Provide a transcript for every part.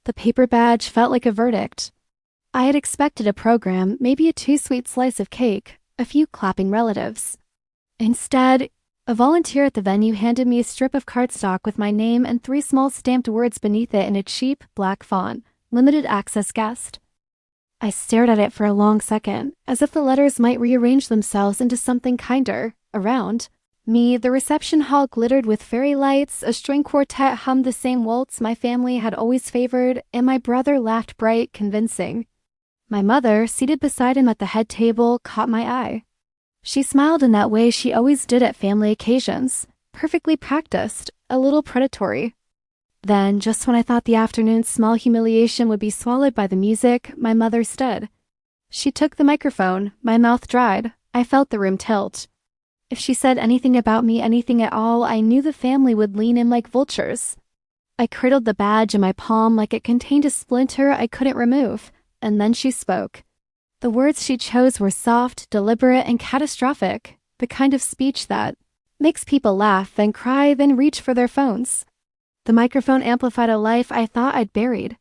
The paper badge felt like a verdict. I had expected a program, maybe a too-sweet slice of cake, a few clapping relatives. Instead, a volunteer at the venue handed me a strip of cardstock with my name and 3 small stamped words beneath it in a cheap, black font, limited access guest. I stared at it for a long second, as if the letters might rearrange themselves into something kinder. Around me, the reception hall glittered with fairy lights, a string quartet hummed the same waltz my family had always favored, and my brother laughed bright, convincing. My mother, seated beside him at the head table, caught my eye. She smiled in that way she always did at family occasions, perfectly practiced, a little predatory. Then, just when I thought the afternoon's small humiliation would be swallowed by the music, my mother stood. She took the microphone, my mouth dried, I felt the room tilt. If she said anything about me, anything at all, I knew the family would lean in like vultures. I cradled the badge in my palm like it contained a splinter I couldn't remove, and then she spoke. The words she chose were soft, deliberate, and catastrophic, the kind of speech that makes people laugh, then cry, then reach for their phones. The microphone amplified a life I thought I'd buried.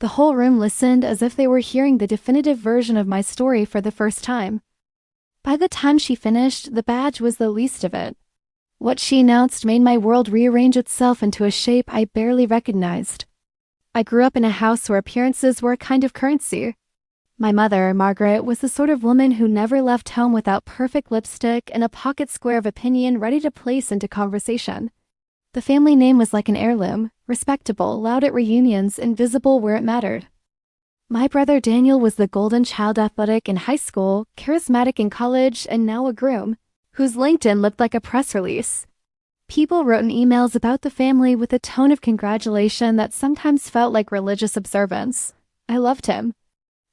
The whole room listened as if they were hearing the definitive version of my story for the first time. By the time she finished, the badge was the least of it. What she announced made my world rearrange itself into a shape I barely recognized. I grew up in a house where appearances were a kind of currency. My mother, Margaret, was the sort of woman who never left home without perfect lipstick and a pocket square of opinion ready to place into conversation. The family name was like an heirloom, respectable, loud at reunions, invisible where it mattered. My brother Daniel was the golden child, athletic in high school, charismatic in college, and now a groom, whose LinkedIn looked like a press release. People wrote in emails about the family with a tone of congratulation that sometimes felt like religious observance. I loved him.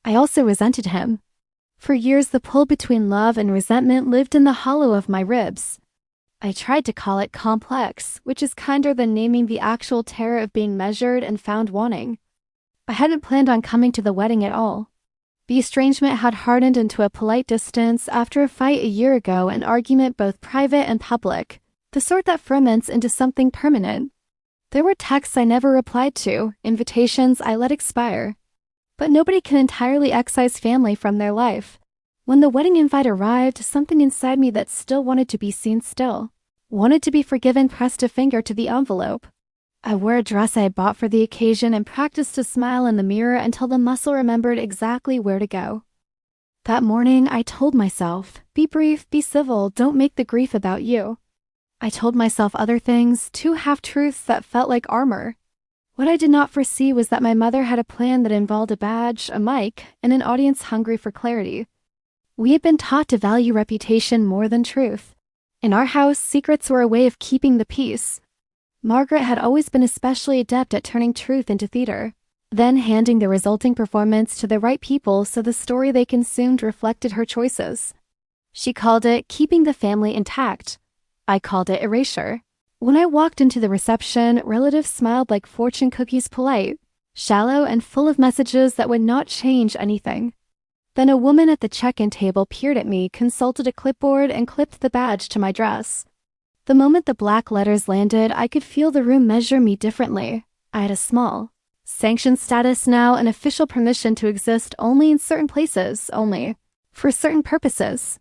I also resented him. For years, the pull between love and resentment lived in the hollow of my ribs. I tried to call it complex, which is kinder than naming the actual terror of being measured and found wanting. I hadn't planned on coming to the wedding at all. The estrangement had hardened into a polite distance after a fight a year ago, an argument both private and public, the sort that ferments into something permanent. There were texts I never replied to, invitations I let expire. But nobody can entirely excise family from their life. When the wedding invite arrived, something inside me that still wanted to be seen still, wanted to be forgiven, pressed a finger to the envelope. I wore a dress I had bought for the occasion and practiced to smile in the mirror until the muscle remembered exactly where to go. That morning, I told myself, be brief, be civil, don't make the grief about you. I told myself other things, 2 half-truths that felt like armor. What I did not foresee was that my mother had a plan that involved a badge, a mic, and an audience hungry for clarity. We had been taught to value reputation more than truth. In our house, secrets were a way of keeping the peace. Margaret had always been especially adept at turning truth into theater, then handing the resulting performance to the right people so the story they consumed reflected her choices. She called it keeping the family intact. I called it erasure. When I walked into the reception, relatives smiled like fortune cookies, polite, shallow, and full of messages that would not change anything. Then a woman at the check-in table peered at me, consulted a clipboard, and clipped the badge to my dress. The moment the black letters landed, I could feel the room measure me differently. I had a small, sanctioned status now, an official permission to exist only in certain places, only for certain purposes.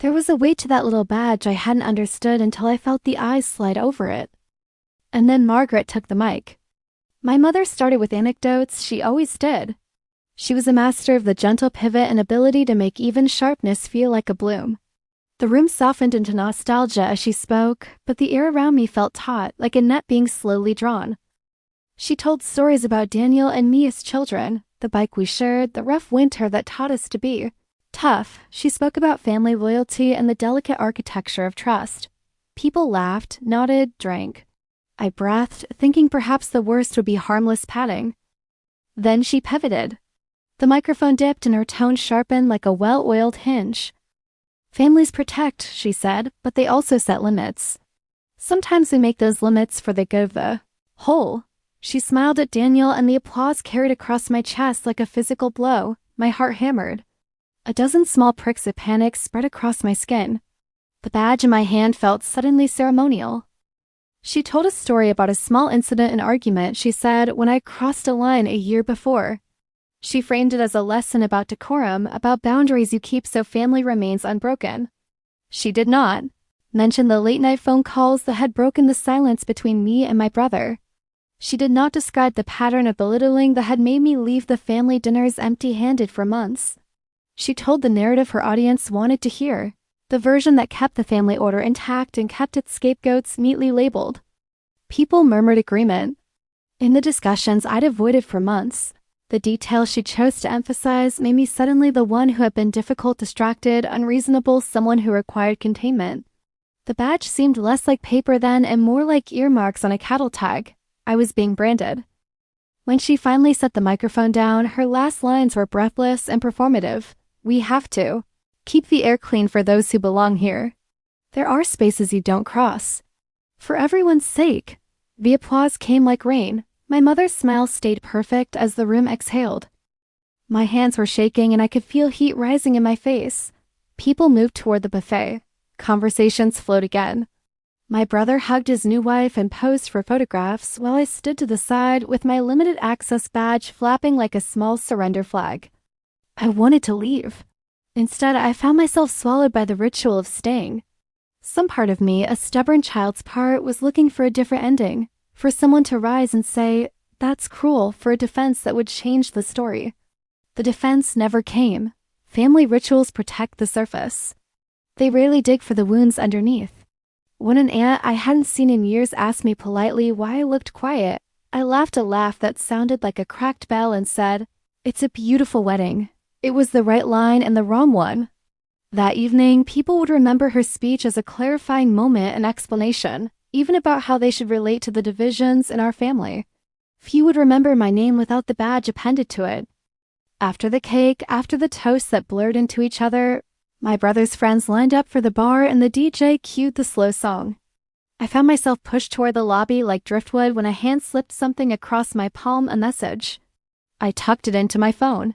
There was a weight to that little badge I hadn't understood until I felt the eyes slide over it. And then Margaret took the mic. My mother started with anecdotes, she always did. She was a master of the gentle pivot and ability to make even sharpness feel like a bloom. The room softened into nostalgia as she spoke, but the air around me felt taut, like a net being slowly drawn. She told stories about Daniel and me as children, the bike we shared, the rough winter that taught us to be tough. She spoke about family loyalty and the delicate architecture of trust. People laughed, nodded, drank. I breathed, thinking perhaps the worst would be harmless patting. Then she pivoted. The microphone dipped and her tone sharpened like a well-oiled hinge. Families protect, she said, but they also set limits. Sometimes we make those limits for the good of the whole. She smiled at Daniel and the applause carried across my chest like a physical blow. My heart hammered. A dozen small pricks of panic spread across my skin. The badge in my hand felt suddenly ceremonial. She told a story about a small incident and argument she said when I crossed a line a year before. She framed it as a lesson about decorum, about boundaries you keep so family remains unbroken. She did not mention the late-night phone calls that had broken the silence between me and my brother. She did not describe the pattern of belittling that had made me leave the family dinners empty-handed for months. She told the narrative her audience wanted to hear, the version that kept the family order intact and kept its scapegoats neatly labeled. People murmured agreement. In the discussions I'd avoided for months, the details she chose to emphasize made me suddenly the one who had been difficult, distracted, unreasonable, someone who required containment. The badge seemed less like paper then and more like earmarks on a cattle tag. I was being branded. When she finally set the microphone down, her last lines were breathless and performative. We have to keep the air clean for those who belong here. There are spaces you don't cross. For everyone's sake. The applause came like rain. My mother's smile stayed perfect as the room exhaled. My hands were shaking and I could feel heat rising in my face. People moved toward the buffet. Conversations flowed again. My brother hugged his new wife and posed for photographs while I stood to the side with my limited access badge flapping like a small surrender flag. I wanted to leave. Instead, I found myself swallowed by the ritual of staying. Some part of me, a stubborn child's part, was looking for a different ending, for someone to rise and say, "That's cruel," for a defense that would change the story. The defense never came. Family rituals protect the surface. They rarely dig for the wounds underneath. When an aunt I hadn't seen in years asked me politely why I looked quiet, I laughed a laugh that sounded like a cracked bell and said, "It's a beautiful wedding." It was the right line and the wrong one. That evening, people would remember her speech as a clarifying moment and explanation, even about how they should relate to the divisions in our family. Few would remember my name without the badge appended to it. After the cake, after the toasts that blurred into each other, my brother's friends lined up for the bar and the DJ cued the slow song. I found myself pushed toward the lobby like driftwood when a hand slipped something across my palm, a message. I tucked it into my phone.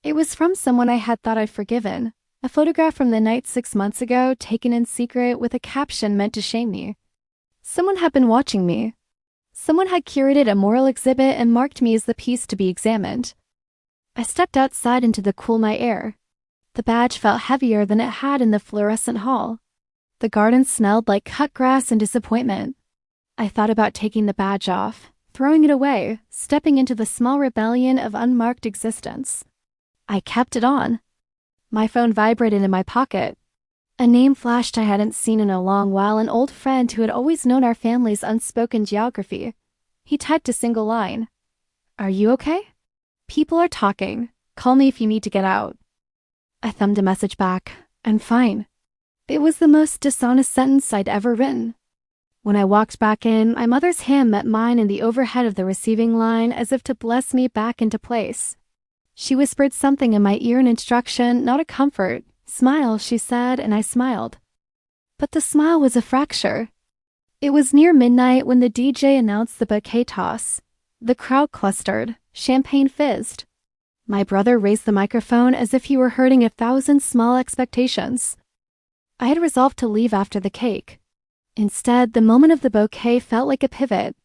It was from someone I had thought I'd forgiven, a photograph from the night 6 months ago taken in secret with a caption meant to shame me. Someone had been watching me. Someone had curated a moral exhibit and marked me as the piece to be examined. I stepped outside into the cool night air. The badge felt heavier than it had in the fluorescent hall. The garden smelled like cut grass and disappointment. I thought about taking the badge off, throwing it away, stepping into the small rebellion of unmarked existence. I kept it on. My phone vibrated in my pocket. A name flashed I hadn't seen in a long while, an old friend who had always known our family's unspoken geography. He typed a single line. "Are you okay? People are talking. Call me if you need to get out." I thumbed a message back. "I'm fine." It was the most dishonest sentence I'd ever written. When I walked back in, my mother's hand met mine in the overhead of the receiving line as if to bless me back into place. She whispered something in my ear, an instruction, not a comfort. "Smile," she said, and I smiled. But the smile was a fracture. It was near midnight when the DJ announced the bouquet toss. The crowd clustered. Champagne fizzed. My brother raised the microphone as if he were hurting 1,000 small expectations. I had resolved to leave after the cake. Instead, the moment of the bouquet felt like a pivot.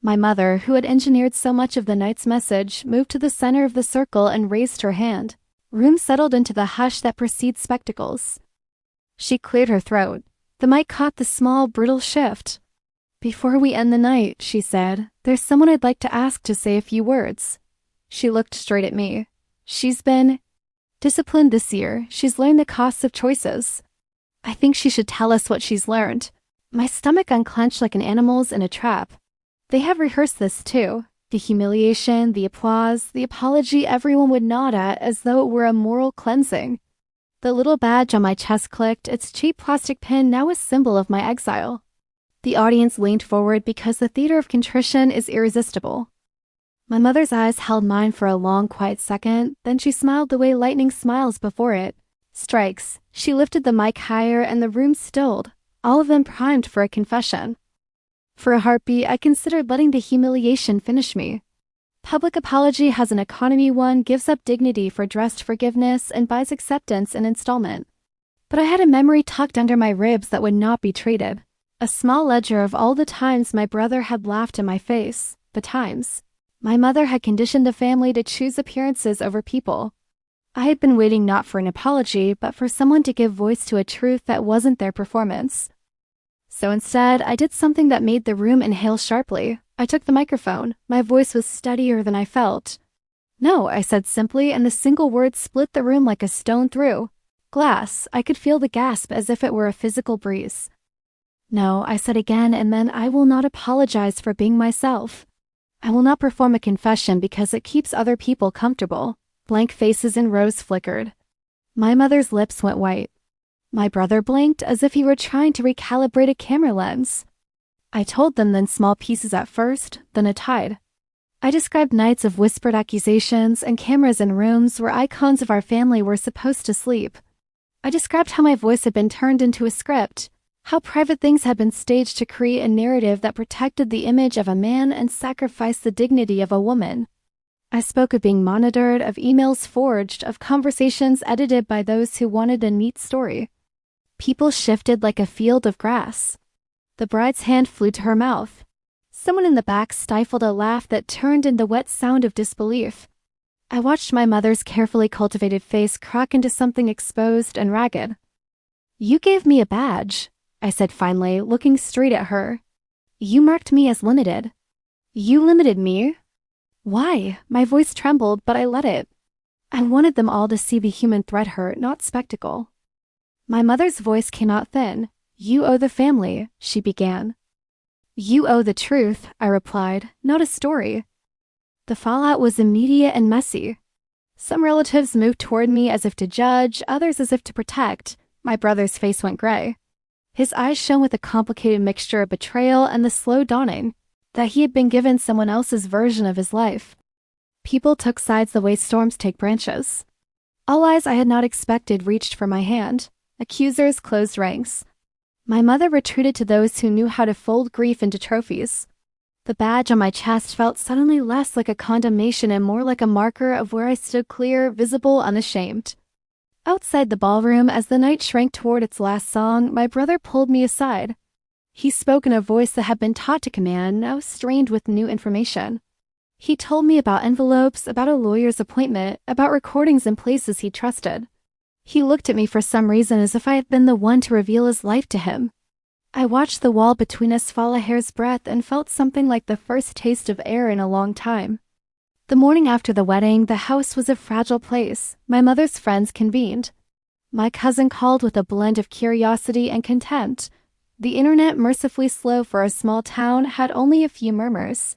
My mother, who had engineered so much of the night's message, moved to the center of the circle and raised her hand. Room settled into the hush that precedes spectacles. She cleared her throat. The mic caught the small, brittle shift. "Before we end the night," she said, "there's someone I'd like to ask to say a few words." She looked straight at me. "She's been disciplined this year. She's learned the costs of choices. I think she should tell us what she's learned." My stomach unclenched like an animal's in a trap. They have rehearsed this too. The humiliation, the applause, the apology everyone would nod at as though it were a moral cleansing. The little badge on my chest clicked, its cheap plastic pin now a symbol of my exile. The audience leaned forward because the theater of contrition is irresistible. My mother's eyes held mine for a long, quiet second, then she smiled the way lightning smiles before it. Strikes. She lifted the mic higher and the room stilled, all of them primed for a confession. For a heartbeat, I considered letting the humiliation finish me. Public apology has an economy. One gives up dignity for dressed forgiveness and buys acceptance in installment. But I had a memory tucked under my ribs that would not be traded. A small ledger of all the times my brother had laughed in my face, the times my mother had conditioned the family to choose appearances over people. I had been waiting not for an apology, but for someone to give voice to a truth that wasn't their performance. So instead, I did something that made the room inhale sharply. I took the microphone. My voice was steadier than I felt. "No," I said simply, and the single word split the room like a stone through glass. I could feel the gasp as if it were a physical breeze. "No," I said again, and then I will not apologize for being myself. I will not perform a confession because it keeps other people comfortable. Blank faces and rows flickered. My mother's lips went white. My brother blinked as if he were trying to recalibrate a camera lens. I told them then small pieces at first, then a tide. I described nights of whispered accusations and cameras in rooms where icons of our family were supposed to sleep. I described how my voice had been turned into a script, how private things had been staged to create a narrative that protected the image of a man and sacrificed the dignity of a woman. I spoke of being monitored, of emails forged, of conversations edited by those who wanted a neat story. People shifted like a field of grass. The bride's hand flew to her mouth. Someone in the back stifled a laugh that turned into wet sound of disbelief. I watched my mother's carefully cultivated face crack into something exposed and ragged. "You gave me a badge," I said finally, looking straight at her. "You marked me as limited. You limited me." Why? My voice trembled, but I let it. I wanted them all to see the human thread hurt, not spectacle. My mother's voice came out thin. "You owe the family," she began. "You owe the truth," I replied, "not a story." The fallout was immediate and messy. Some relatives moved toward me as if to judge, others as if to protect. My brother's face went gray. His eyes shone with a complicated mixture of betrayal and the slow dawning that he had been given someone else's version of his life. People took sides the way storms take branches. All eyes I had not expected reached for my hand. Accusers closed ranks. My mother retreated to those who knew how to fold grief into trophies. The badge on my chest felt suddenly less like a condemnation and more like a marker of where I stood clear, visible, unashamed. Outside the ballroom, as the night shrank toward its last song, my brother pulled me aside. He spoke in a voice that had been taught to command, now strained with new information. He told me about envelopes, about a lawyer's appointment, about recordings in places he trusted. He looked at me for some reason as if I had been the one to reveal his life to him. I watched the wall between us fall a hair's breadth and felt something like the first taste of air in a long time. The morning after the wedding, the house was a fragile place. My mother's friends convened. My cousin called with a blend of curiosity and contempt. The internet, mercifully slow for a small town, had only a few murmurs.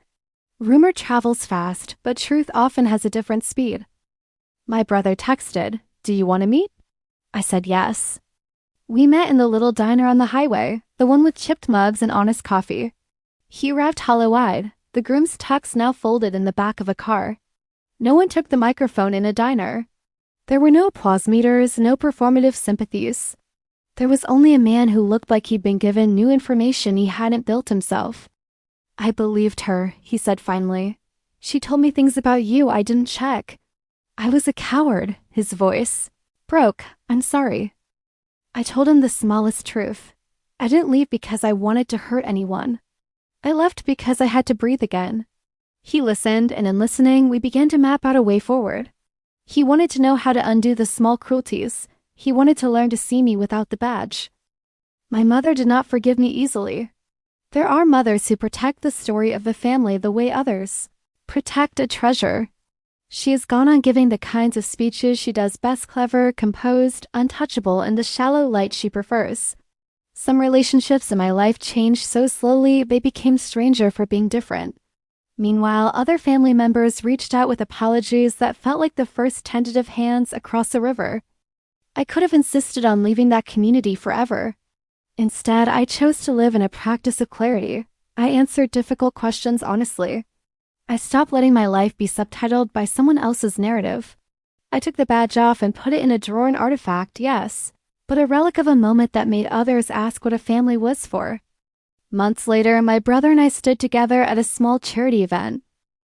Rumor travels fast, but truth often has a different speed. My brother texted, "Do you want to meet?" I said yes. We met in the little diner on the highway, the one with chipped mugs and honest coffee. He arrived hollow-eyed, the groom's tux now folded in the back of a car. No one took the microphone in a diner. There were no applause meters, no performative sympathies. There was only a man who looked like he'd been given new information he hadn't built himself. "I believed her," he said finally. "She told me things about you I didn't check. I was a coward." His voice broke. "I'm sorry." I told him the smallest truth. I didn't leave because I wanted to hurt anyone. I left because I had to breathe again. He listened, and in listening, we began to map out a way forward. He wanted to know how to undo the small cruelties. He wanted to learn to see me without the badge. My mother did not forgive me easily. There are mothers who protect the story of the family the way others protect a treasure. She has gone on giving the kinds of speeches she does best, clever, composed, untouchable, in the shallow light she prefers. Some relationships in my life changed so slowly they became stranger for being different. Meanwhile, other family members reached out with apologies that felt like the first tentative hands across a river. I could have insisted on leaving that community forever. Instead, I chose to live in a practice of clarity. I answered difficult questions honestly. I stopped letting my life be subtitled by someone else's narrative. I took the badge off and put it in a drawer, an artifact, yes, but a relic of a moment that made others ask what a family was for. Months later, my brother and I stood together at a small charity event.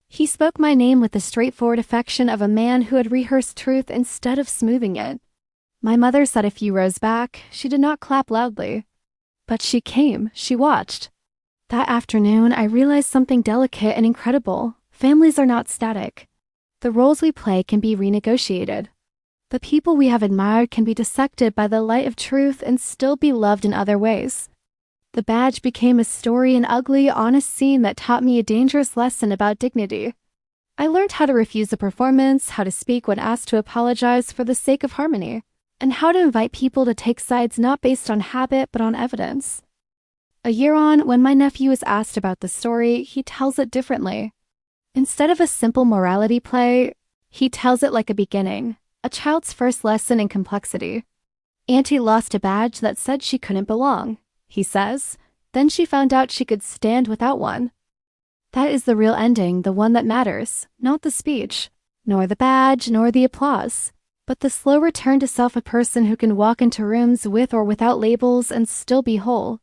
He spoke my name with the straightforward affection of a man who had rehearsed truth instead of smoothing it. My mother sat a few rows back. She did not clap loudly. But she came, she watched. That afternoon, I realized something delicate and incredible. Families are not static. The roles we play can be renegotiated. The people we have admired can be dissected by the light of truth and still be loved in other ways. The badge became a story, an ugly, honest scene that taught me a dangerous lesson about dignity. I learned how to refuse a performance, how to speak when asked to apologize for the sake of harmony, and how to invite people to take sides not based on habit but on evidence. A year on, when my nephew is asked about the story, he tells it differently. Instead of a simple morality play, he tells it like a beginning, a child's first lesson in complexity. Auntie lost a badge that said she couldn't belong, he says. Then she found out she could stand without one. That is the real ending, the one that matters, not the speech, nor the badge, nor the applause, but the slow return to self, a person who can walk into rooms with or without labels and still be whole.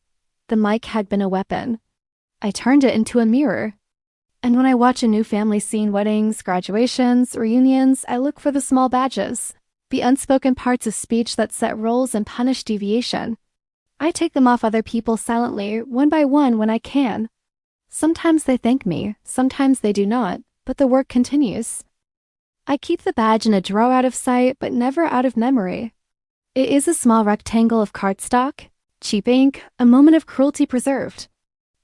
The mic had been a weapon. I turned it into a mirror. And when I watch a new family scene, weddings, graduations, reunions, I look for the small badges, the unspoken parts of speech that set roles and punish deviation. I take them off other people silently, one by one when I can. Sometimes they thank me, sometimes they do not, but the work continues. I keep the badge in a drawer out of sight, but never out of memory. It is a small rectangle of cardstock, cheap ink, a moment of cruelty preserved.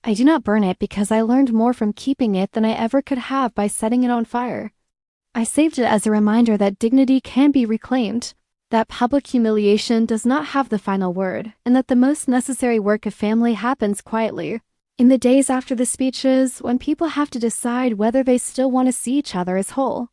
I do not burn it because I learned more from keeping it than I ever could have by setting it on fire. I saved it as a reminder that dignity can be reclaimed, that public humiliation does not have the final word, and that the most necessary work of family happens quietly. In the days after the speeches, when people have to decide whether they still want to see each other as whole.